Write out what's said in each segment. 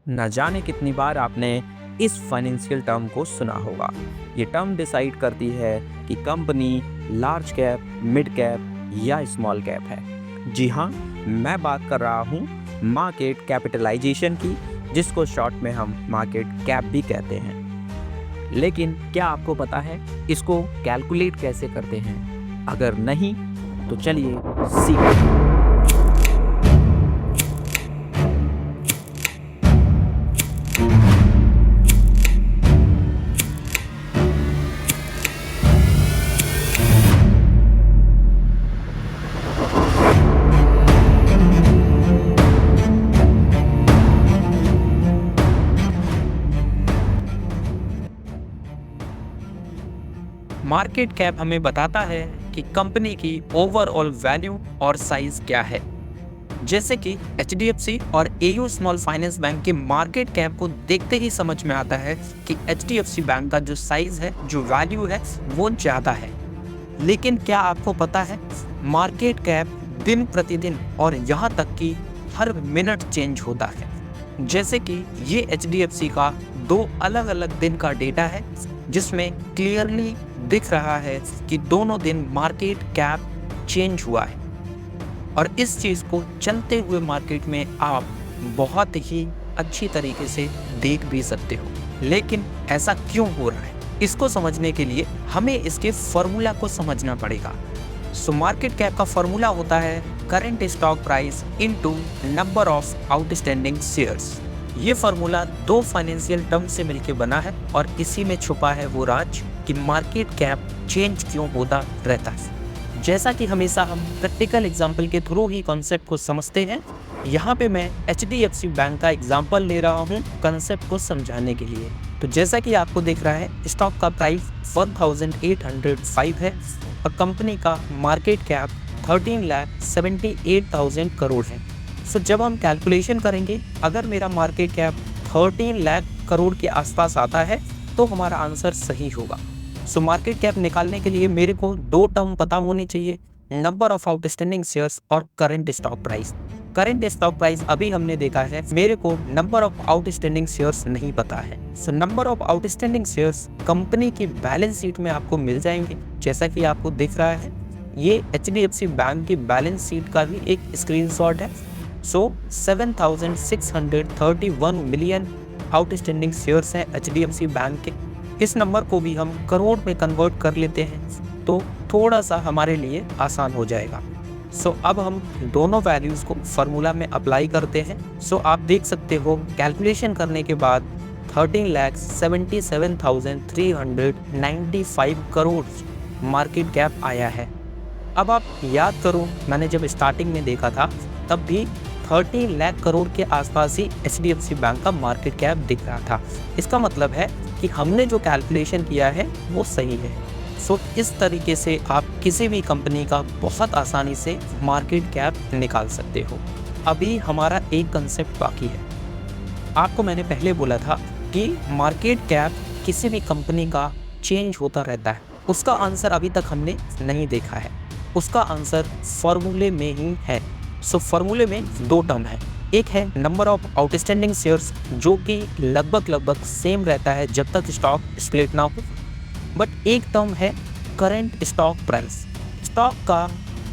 न जाने कितनी बार आपने इस फाइनेंशियल टर्म को सुना होगा। ये टर्म डिसाइड करती है कि company large cap, mid cap या स्मॉल कैप है। जी हाँ, मैं बात कर रहा हूँ मार्केट कैपिटलाइजेशन की, जिसको शॉर्ट में हम मार्केट कैप भी कहते हैं। लेकिन क्या आपको पता है इसको कैलकुलेट कैसे करते हैं? अगर नहीं तो चलिए सीखते हैं। मार्केट कैप हमें बताता है कि कंपनी की ओवरऑल वैल्यू और साइज क्या है। जैसे कि एचडीएफसी और एयू स्मॉल फाइनेंस बैंक के मार्केट कैप को देखते ही समझ में आता है कि एचडीएफसी बैंक का जो साइज है, जो वैल्यू है, वो ज़्यादा है। लेकिन क्या आपको पता है मार्केट कैप दिन प्रतिदिन और यहाँ तक कि हर मिनट चेंज होता है। जैसे कि ये एचडीएफसी का 2 अलग अलग दिन का डेटा है, जिसमें क्लियरली दिख रहा है कि दोनों दिन मार्केट कैप चेंज हुआ है। और इस चीज़ को चलते हुए मार्केट में आप बहुत ही अच्छी तरीके से देख भी सकते हो। लेकिन ऐसा क्यों हो रहा है, इसको समझने के लिए हमें इसके फॉर्मूला को समझना पड़ेगा। सो मार्केट कैप का फॉर्मूला होता है current stock price into number of outstanding shares. ये फार्मूला 2 फाइनेंशियल टर्म से मिलकर बना है और इसी में छुपा है वो राज कि मार्केट कैप चेंज क्यों होता रहता है। जैसा कि हमेशा हम प्रैक्टिकल एग्जाम्पल के थ्रू ही कॉन्सेप्ट को समझते हैं, यहाँ पे मैं एचडीएफसी बैंक का एग्जाम्पल ले रहा हूँ कॉन्सेप्ट को समझाने के लिए। तो जैसा कि आपको दिख रहा है, स्टॉक का प्राइस 1805 है और कंपनी का मार्केट कैप 13,78,000 करोड़ है। सो जब हम कैलकुलेशन करेंगे, अगर मेरा मार्केट कैप 13 लाख करोड़ के आसपास आता है तो हमारा आंसर सही होगा। सो मार्केट कैप निकालने के लिए मेरे को 2 टर्म पता होनी चाहिए, नंबर ऑफ आउटस्टैंडिंग शेयर्स और current stock price. Current stock price अभी हमने देखा है, मेरे को नंबर ऑफ आउटस्टैंडिंग शेयर्स नहीं पता है। So number of outstanding shares company की बैलेंस शीट में आपको मिल जाएंगे। जैसा कि आपको दिख रहा है, ये एचडीएफसी बैंक की बैलेंस शीट का भी एक स्क्रीनशॉट है। सो 7,631 मिलियन आउटस्टैंडिंग शेयर्स हैं एचडीएफसी बैंक के। इस नंबर को भी हम करोड़ में कन्वर्ट कर लेते हैं तो थोड़ा सा हमारे लिए आसान हो जाएगा। सो अब हम दोनों वैल्यूज़ को फार्मूला में अप्लाई करते हैं। सो आप देख सकते हो कैलकुलेशन करने के बाद 13,77,395 करोड़ मार्केट कैप आया है। अब आप याद करो, मैंने जब स्टार्टिंग में देखा था तब भी 30 लाख करोड़ के आसपास ही एचडीएफसी बैंक का मार्केट कैप दिख रहा था। इसका मतलब है कि हमने जो कैलकुलेशन किया है वो सही है। सो इस तरीके से आप किसी भी कंपनी का बहुत आसानी से मार्केट कैप निकाल सकते हो। अभी हमारा एक कंसेप्ट बाकी है। आपको मैंने पहले बोला था कि मार्केट कैप किसी भी कंपनी का चेंज होता रहता है। उसका आंसर अभी तक हमने नहीं देखा है। उसका आंसर फॉर्मूले में ही है। सो फॉर्मूले में 2 टर्म है। एक है नंबर ऑफ आउटस्टैंडिंग शेयर्स, जो कि लगभग सेम रहता है जब तक स्टॉक स्प्लिट ना हो। बट एक टर्म है करंट स्टॉक प्राइस। स्टॉक का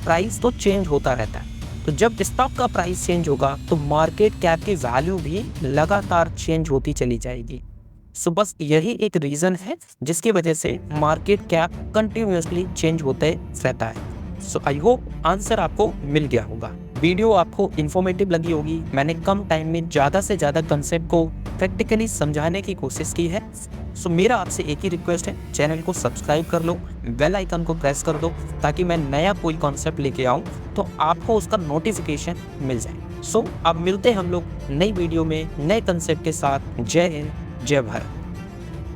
प्राइस तो चेंज होता रहता है, तो जब स्टॉक का प्राइस चेंज होगा तो मार्केट कैप की वैल्यू भी लगातार चेंज होती चली जाएगी। सो बस यही एक रीज़न है जिसकी वजह से मार्केट कैप कंटिन्यूसली चेंज होते रहता है। सो आई होप आंसर आपको मिल गया होगा। वीडियो आपको इन्फॉर्मेटिव लगी होगी। मैंने कम टाइम में ज़्यादा से ज़्यादा कंसेप्ट को प्रैक्टिकली समझाने की कोशिश की है। सो मेरा आपसे एक ही रिक्वेस्ट है, चैनल को सब्सक्राइब कर लो, बेल आइकन को प्रेस कर दो, ताकि मैं नया कोई कॉन्सेप्ट लेके आऊँ तो आपको उसका नोटिफिकेशन मिल जाए। सो अब मिलते हैं हम लोग नई वीडियो में नए कंसेप्ट के साथ। जय हिंद, जय भारत।